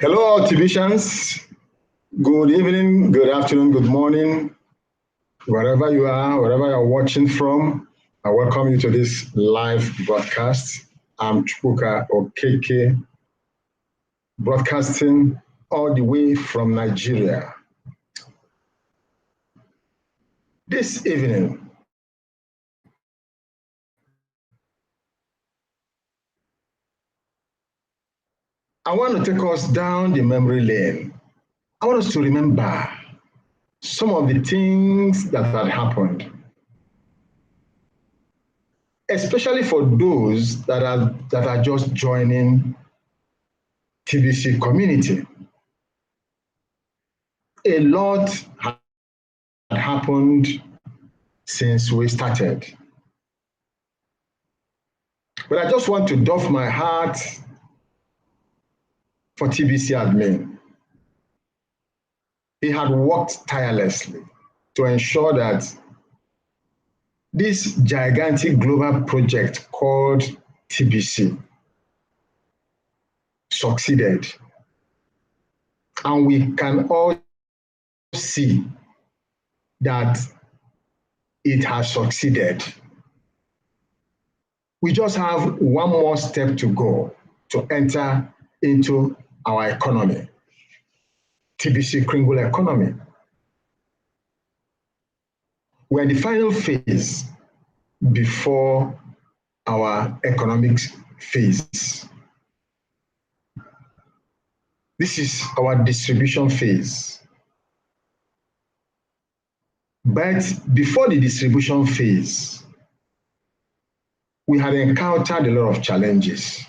Hello, TBCans. Good evening, good afternoon, good morning, wherever you are, wherever you're watching from. I welcome you to this live broadcast. I'm Chukwuka Okeke, broadcasting all the way from Nigeria. This evening, I want to take us down the memory lane. I want us to remember some of the things that had happened, especially for those that are just joining TBC community. A lot had happened since we started. But I just want to doff my heart for TBC admin. He had worked tirelessly to ensure that this gigantic global project called TBC succeeded. And we can all see that it has succeeded. We just have one more step to go to enter into our economy, TBC Kringle economy. We're in the final phase before our economic phase. This is our distribution phase. But before the distribution phase, we had encountered a lot of challenges.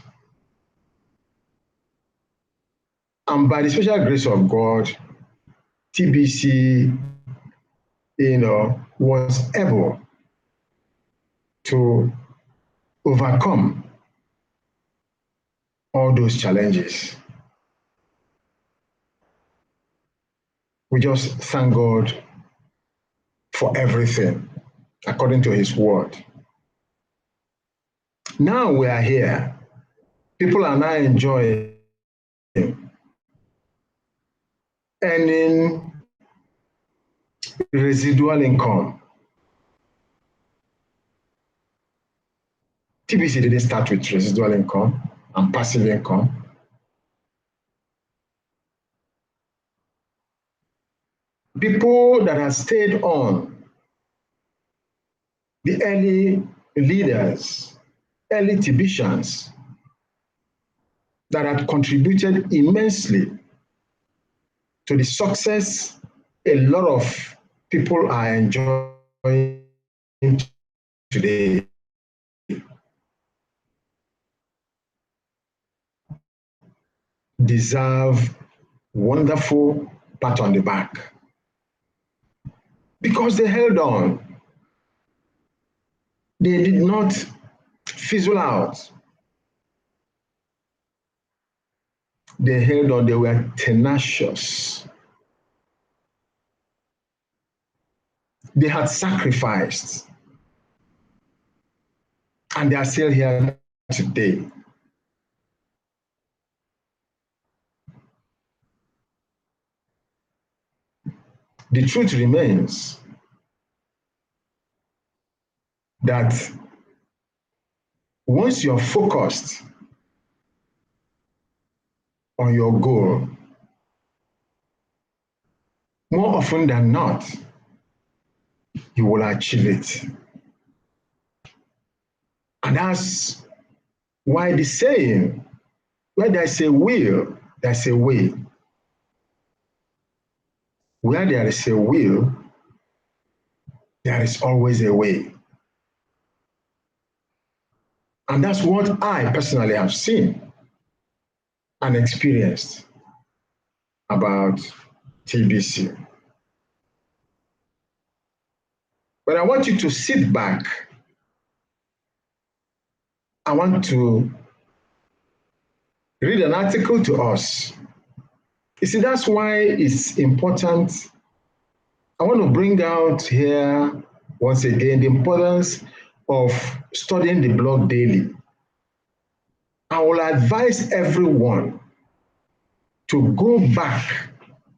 And by the special grace of God, TBC, was able to overcome all those challenges. We just thank God for everything, according to His word. Now we are here. People are now enjoying earning residual income. TBC didn't start with residual income and passive income. People that have stayed on, the early leaders, early TBCans, that had contributed immensely to the success a lot of people are enjoying today. Deserve wonderful pat on the back because they held on. They did not fizzle out. They held on, they were tenacious. They had sacrificed, and they are still here today. The truth remains that once you're focused on your goal, more often than not, you will achieve it. And that's why the saying, where there's a will, there's a way. Where there is a will, there is always a way. And that's what I personally have seen and experienced about TBC. But I want you to sit back. I want to read an article to us. You see, that's why it's important. I want to bring out here, once again, the importance of studying the blog daily. I will advise everyone to go back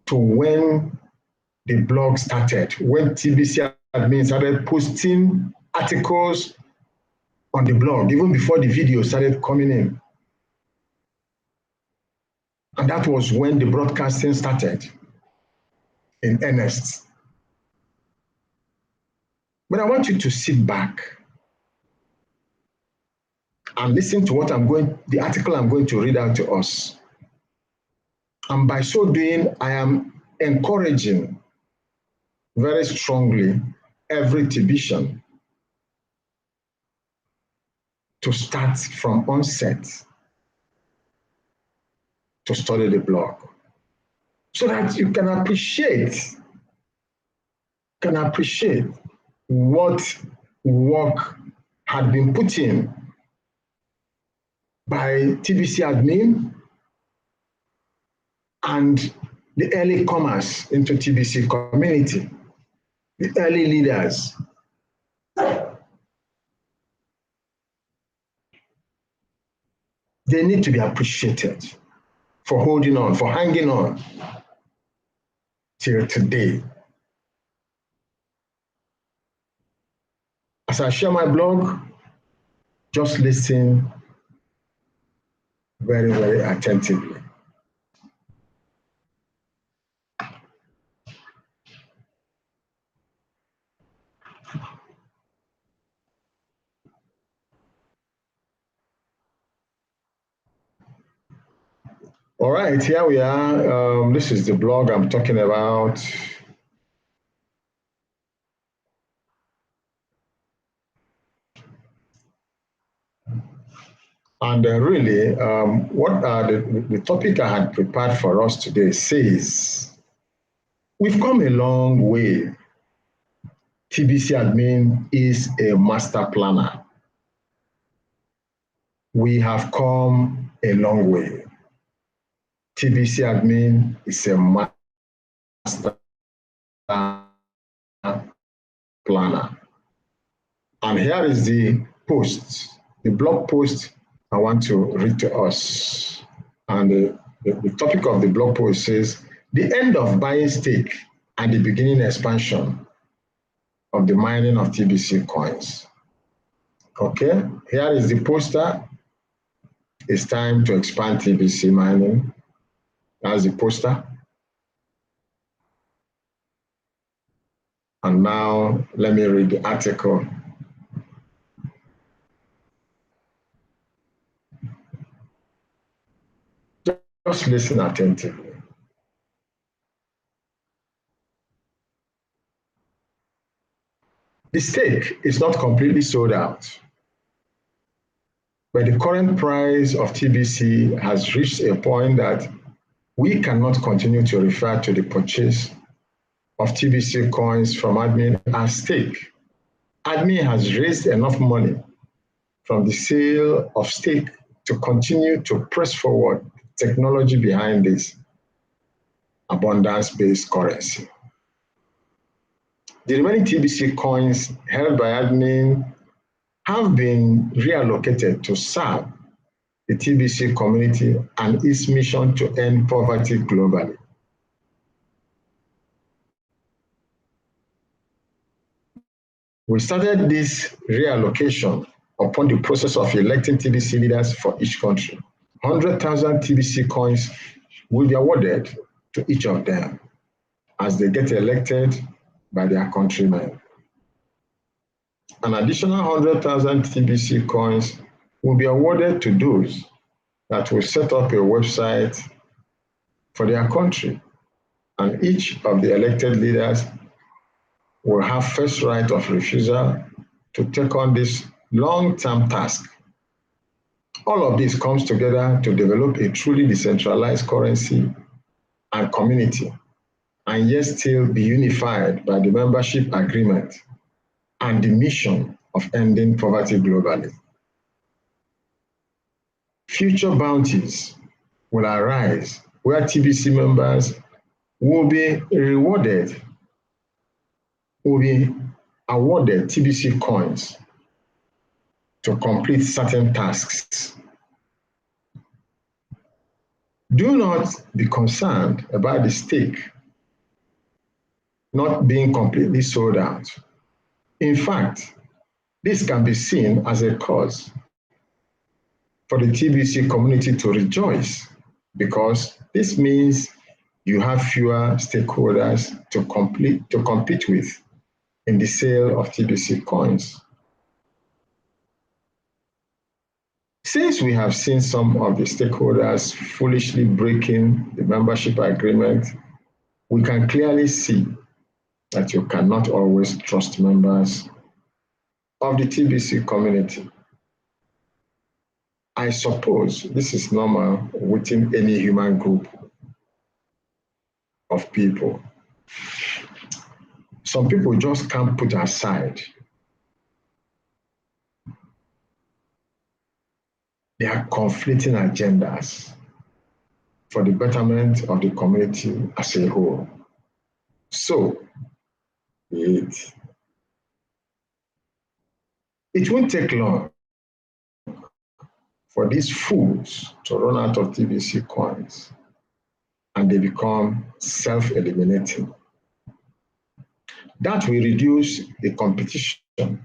to when the blog started, when TBC admin started posting articles on the blog, even before the video started coming in. And that was when the broadcasting started in earnest. But I want you to sit back and listen to what the article I'm going to read out to us. And by so doing, I am encouraging very strongly every TBCian to start from onset to study the blog, so that you can appreciate what work had been put in by TBC admin and the early comers into TBC community, the early leaders. They need to be appreciated for holding on, for hanging on till today. As I share my blog, just listen very, very attentively. All right, here we are. This is the blog I'm talking about. And really, what the topic I had prepared for us today says, we've come a long way. TBC admin is a master planner. We have come a long way. TBC admin is a master planner. And here is the post, the blog post I want to read to us. And the topic of the blog post says, the end of buying stake and the beginning expansion of the mining of TBC coins. Okay, here is the poster. It's time to expand TBC mining. That's the poster. And now let me read the article. Just listen attentively. The stake is not completely sold out, but the current price of TBC has reached a point that we cannot continue to refer to the purchase of TBC coins from admin as stake. Admin has raised enough money from the sale of stake to continue to press forward technology behind this abundance-based currency. The remaining TBC coins held by admin have been reallocated to serve the TBC community and its mission to end poverty globally. We started this reallocation upon the process of electing TBC leaders for each country. 100,000 TBC coins will be awarded to each of them as they get elected by their countrymen. An additional 100,000 TBC coins will be awarded to those that will set up a website for their country, and each of the elected leaders will have first right of refusal to take on this long-term task. All of this comes together to develop a truly decentralized currency and community, and yet still be unified by the membership agreement and the mission of ending poverty globally. Future bounties will arise where TBC members will be awarded TBC coins to complete certain tasks. Do not be concerned about the stake not being completely sold out. In fact, this can be seen as a cause for the TBC community to rejoice, because this means you have fewer stakeholders to compete with in the sale of TBC coins. Since we have seen some of the stakeholders foolishly breaking the membership agreement, we can clearly see that you cannot always trust members of the TBC community. I suppose this is normal within any human group of people. Some people just can't put aside their conflicting agendas for the betterment of the community as a whole. So, it won't take long for these fools to run out of TBC coins and they become self-eliminating. That will reduce the competition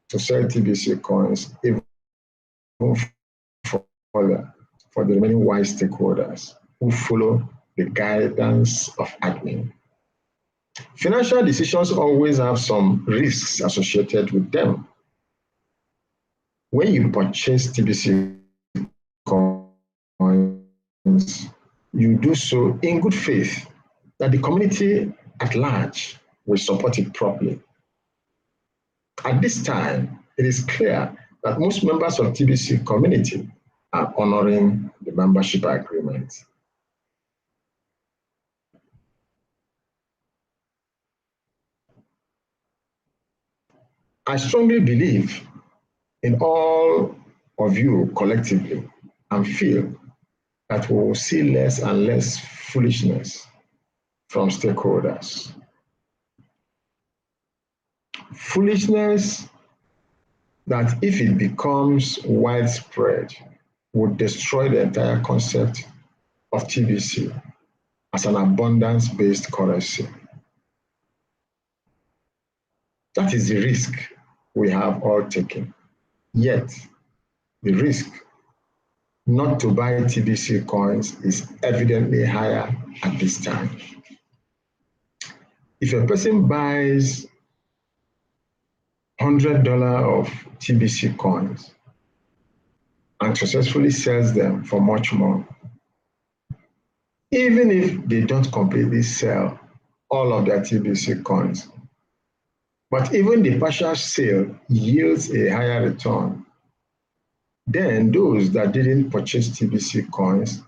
to sell TBC coins even further for the remaining wise stakeholders who follow the guidance of admin. Financial decisions always have some risks associated with them. When you purchase TBC coins, you do so in good faith that the community at large will support it properly. At this time, it is clear that most members of TBC community are honoring the membership agreement. I strongly believe in all of you collectively and feel that we will see less and less foolishness from stakeholders. Foolishness that, if it becomes widespread, would destroy the entire concept of TBC as an abundance-based currency. That is the risk we have all taken. Yet, the risk not to buy TBC coins is evidently higher at this time. If a person buys $100 of TBC coins and successfully sells them for much more, even if they don't completely sell all of their TBC coins, but even the partial sale yields a higher return, then those that didn't purchase TBC coins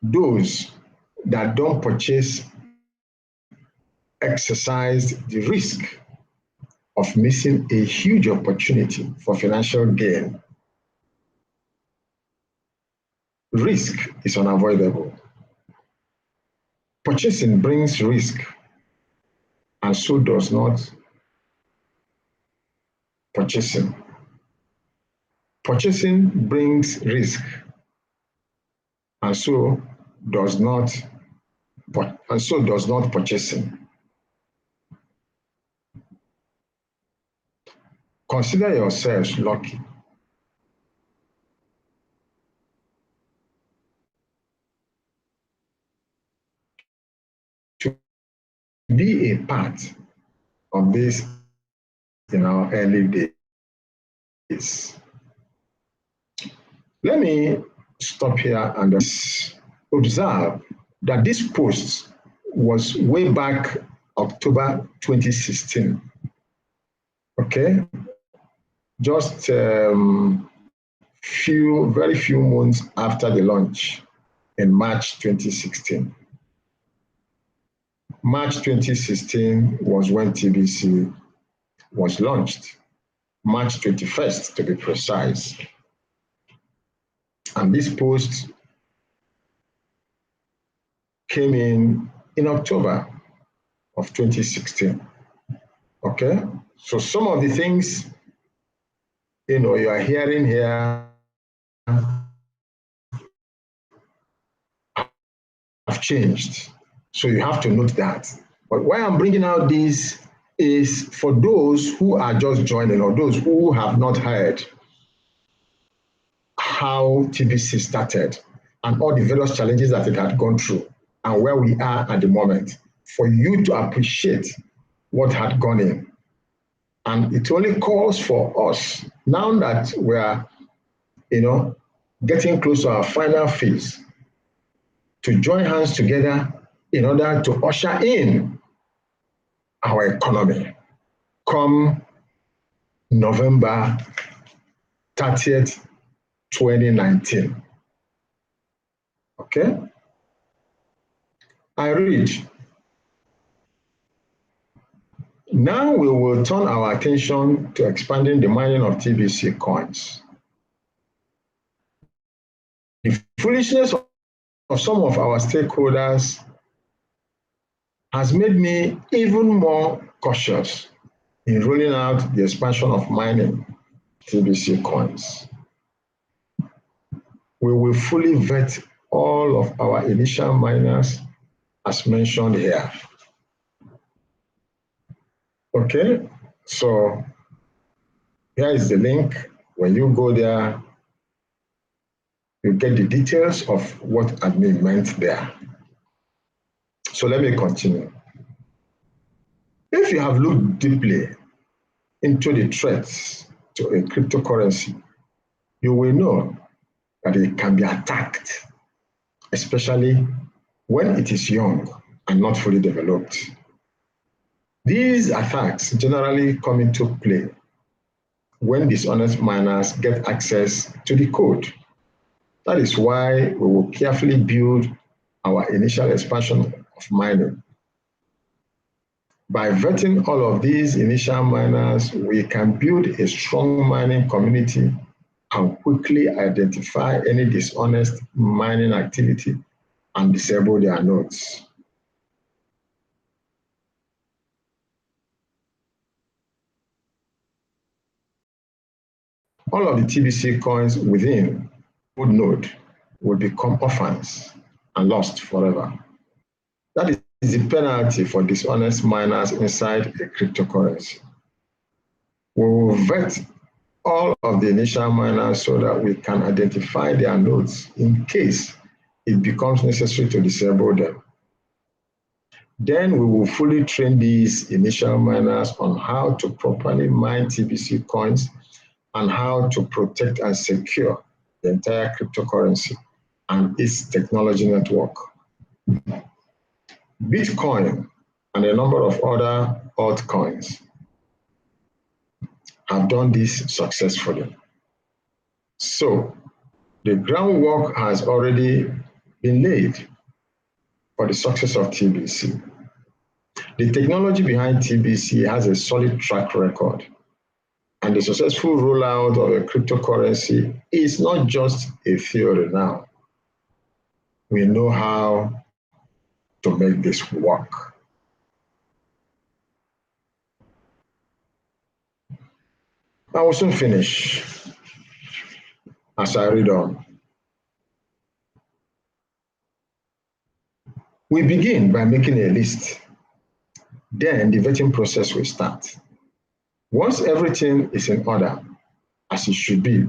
those that don't purchase exercise the risk of missing a huge opportunity for financial gain. Risk is unavoidable. Purchasing brings risk, and so does not purchasing. Purchasing brings risk, and so does not purchasing. Consider yourselves lucky to be a part of this in our early days. Let me stop here and observe that this post was way back October 2016. Okay, just very few months after the launch in March 2016. March 2016 was when TBC was launched, March 21st to be precise. And this post came in October of 2016. Okay, so some of the things you are hearing here have changed. So you have to note that. But why I'm bringing out this is for those who are just joining or those who have not heard how TBC started and all the various challenges that it had gone through and where we are at the moment, for you to appreciate what had gone in. And it only calls for us, now that we are, getting close to our final phase, to join hands together in order to usher in our economy come November 30th, 2019. Okay? I read. Now we will turn our attention to expanding the mining of TBC coins. The foolishness of some of our stakeholders has made me even more cautious in rolling out the expansion of mining TBC coins. We will fully vet all of our initial miners as mentioned here. Okay, so here is the link. When you go there, you get the details of what admin meant there. So let me continue. If you have looked deeply into the threats to a cryptocurrency, you will know that it can be attacked, especially when it is young and not fully developed. These attacks generally come into play when dishonest miners get access to the code. That is why we will carefully build our initial expansion of mining. By vetting all of these initial miners, we can build a strong mining community and quickly identify any dishonest mining activity and disable their nodes. All of the TBC coins within good node will become orphans and lost forever. That is the penalty for dishonest miners inside a cryptocurrency. We will vet all of the initial miners so that we can identify their nodes in case it becomes necessary to disable them. Then we will fully train these initial miners on how to properly mine TBC coins and how to protect and secure the entire cryptocurrency and its technology network. Bitcoin and a number of other altcoins have done this successfully. So the groundwork has already been laid for the success of TBC. The technology behind TBC has a solid track record, and the successful rollout of a cryptocurrency is not just a theory now. We know how to make this work. I will soon finish as I read on. We begin by making a list. Then the vetting process will start. Once everything is in order, as it should be,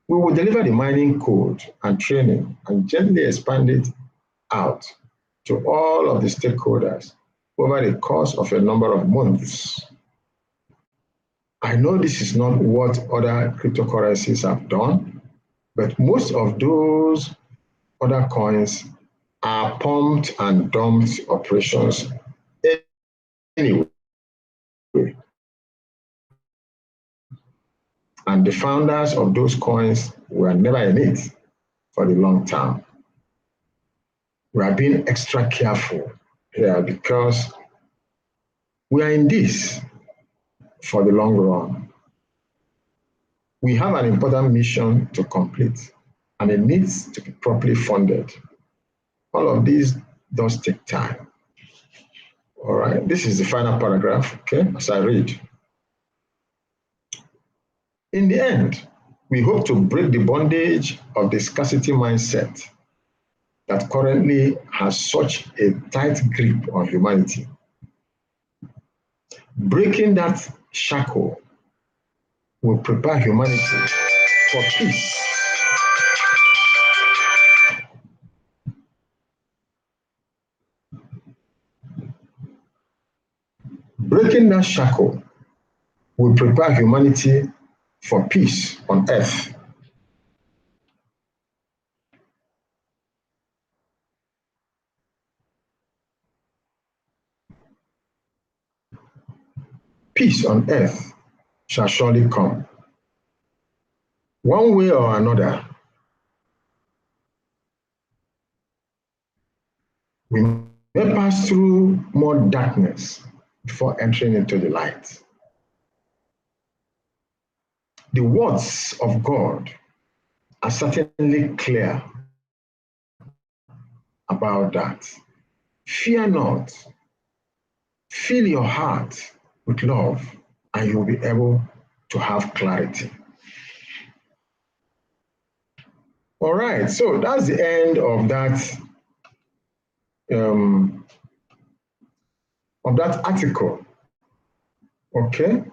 we will deliver the mining code and training and gently expand it out to all of the stakeholders over the course of a number of months. I know this is not what other cryptocurrencies have done, but most of those other coins are pumped and dumped operations anyway. And the founders of those coins were never in it for the long term. We are being extra careful here because we are in this for the long run. We have an important mission to complete, and it needs to be properly funded. All of these does take time. All right, this is the final paragraph, okay, as I read. In the end, we hope to break the bondage of the scarcity mindset that currently has such a tight grip on humanity. Breaking that shackle will prepare humanity for peace. Breaking that shackle will prepare humanity for peace on earth. Peace on earth shall surely come. One way or another, we may pass through more darkness before entering into the light. The words of God are certainly clear about that. Fear not. Fill your heart with love, and you'll be able to have clarity. All right, so that's the end of that article. Okay.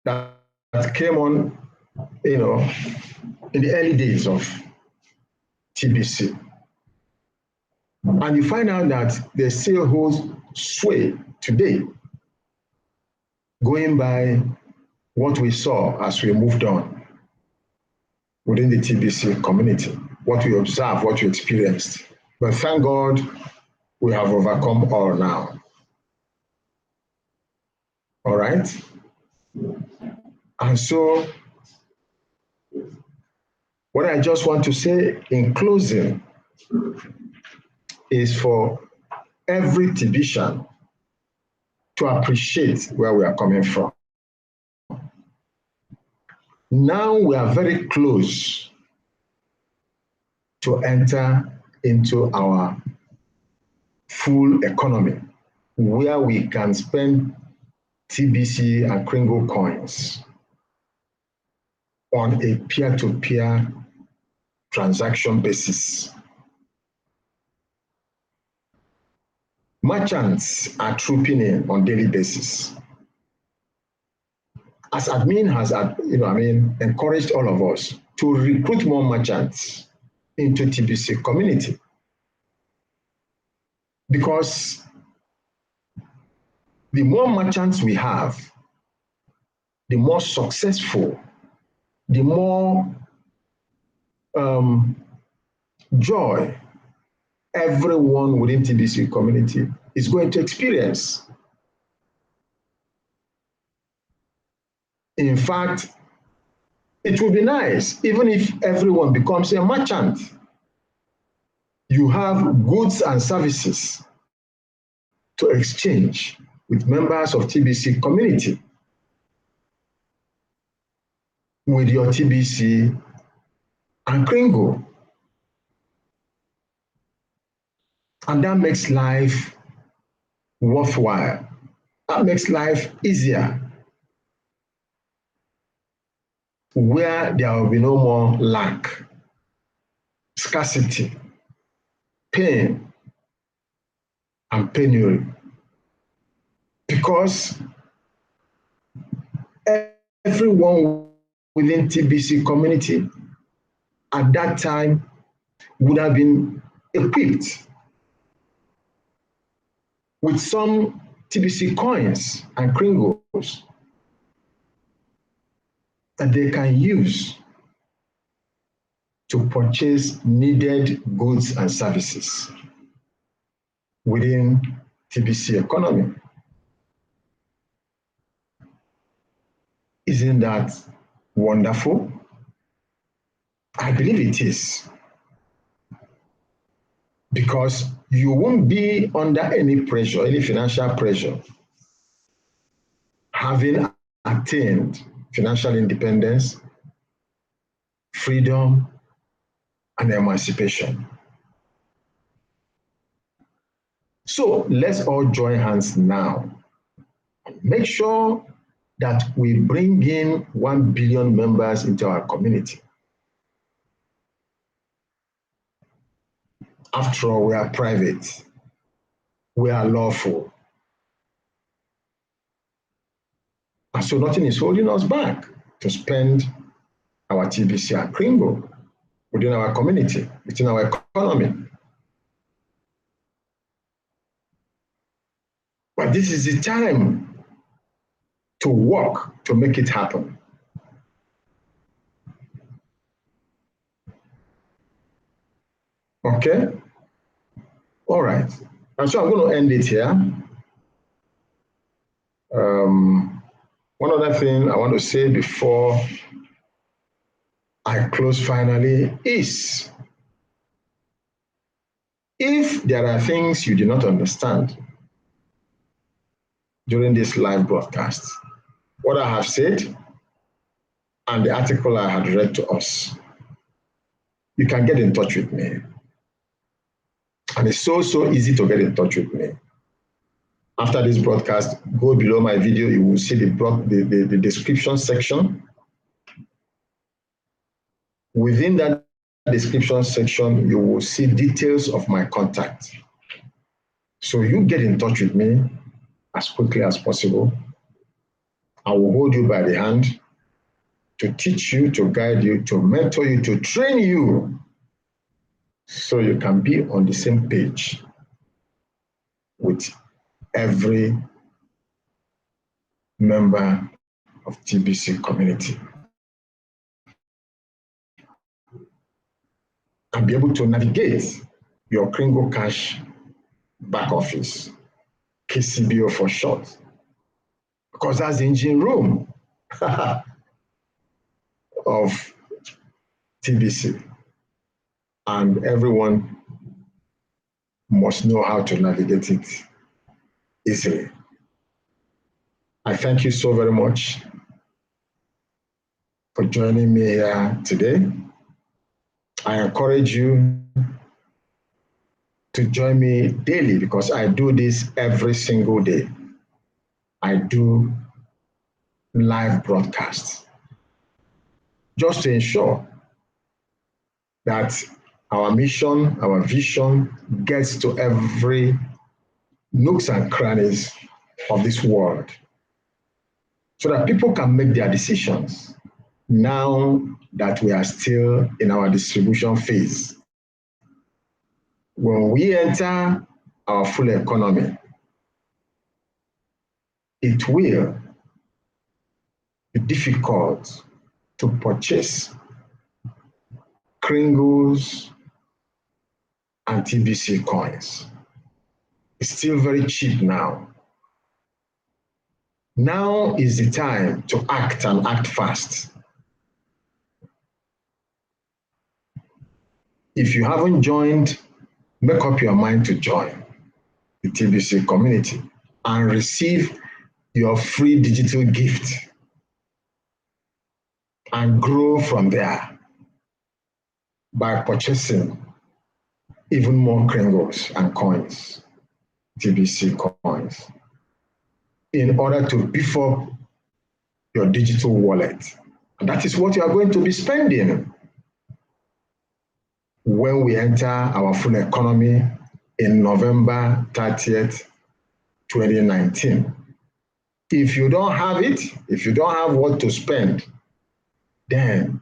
That came on, in the early days of TBC. And you find out that they still hold sway today, going by what we saw as we moved on within the TBC community, what we observed, what we experienced. But thank God we have overcome all now. All right? And so, what I just want to say in closing is for every TBCian to appreciate where we are coming from. Now we are very close to enter into our full economy, where we can spend TBC and Kringle coins on a peer-to-peer transaction basis. Merchants are trooping in on daily basis. As admin has, encouraged all of us to recruit more merchants into TBC community, because the more merchants we have, the more successful, the more joy everyone within TBC community is going to experience. In fact, it would be nice even if everyone becomes a merchant. You have goods and services to exchange with members of TBC community, with your TBC and Kringle. And that makes life worthwhile. That makes life easier, where there will be no more lack, scarcity, pain, and penury. Because everyone within TBC community at that time would have been equipped with some TBC coins and Kringles that they can use to purchase needed goods and services within TBC economy. Isn't that wonderful? I believe it is. Because you won't be under any pressure, any financial pressure, having attained financial independence, freedom, and emancipation. So let's all join hands now. Make sure that we bring in 1 billion members into our community. After all, we are private. We are lawful. And so nothing is holding us back to spend our TBC and Kringle within our community, within our economy. But this is the time to work to make it happen. Okay? All right. And so I'm going to end it here. One other thing I want to say before I close finally is, if there are things you do not understand during this live broadcast, what I have said and the article I had read to us, you can get in touch with me. And it's so easy to get in touch with me. After this broadcast, go below my video, you will see the description section. Within that description section, you will see details of my contact. So you get in touch with me as quickly as possible. I will hold you by the hand to teach you, to guide you, to mentor you, to train you, so you can be on the same page with every member of TBC community, and be able to navigate your Kringle Cash back office, KCBO for short, because that's the engine room of TBC, and everyone must know how to navigate it easily. I thank you so very much for joining me here today. I encourage you to join me daily, because I do this every single day. I do live broadcasts just to ensure that our mission, our vision gets to every nooks and crannies of this world, so that people can make their decisions now that we are still in our distribution phase. When we enter our full economy, it will be difficult to purchase Kringles and TBC coins. It's still very cheap now. Now is the time to act, and act fast. If you haven't joined, make up your mind to join the TBC community and receive your free digital gift and grow from there by purchasing even more Kringles and coins, TBC coins, in order to beef up your digital wallet. And that is what you are going to be spending when we enter our full economy in November 30th, 2019. If you don't have it, if you don't have what to spend, then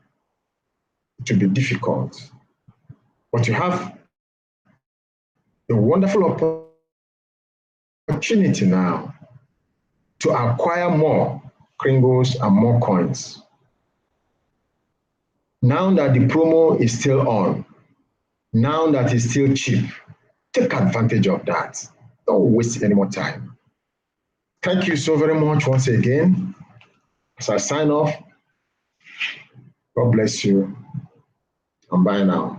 it will be difficult. But you have a wonderful opportunity now to acquire more Kringles and more coins. Now that the promo is still on, now that it's still cheap, take advantage of that. Don't waste any more time. Thank you so very much once again. As I sign off, God bless you, and bye now.